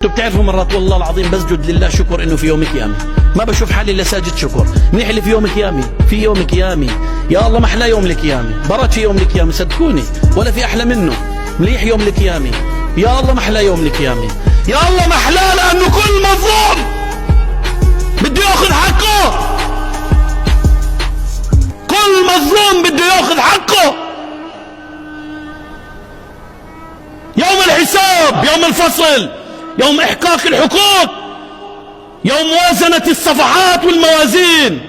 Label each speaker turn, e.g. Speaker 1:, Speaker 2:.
Speaker 1: انتوا بتعرفوا مرات والله العظيم بسجد لله شكر انه في يوم قيامي، ما بشوف حالي الا ساجد شكر. منيح اللي في يوم قيامي، في يوم قيامي يا الله ما احلى يوم القيامه، برد في يوم القيامه صدقوني ولا في احلى منه. مليح يوم القيامه، يا الله ما احلى يوم القيامه، يا الله ما احلى، لانه كل مظلوم بده ياخذ حقه، كل مظلوم بده ياخذ حقه. يوم الحساب، يوم الفصل، يوم إحقاق الحقوق، يوم موازنة الصفحات والموازين.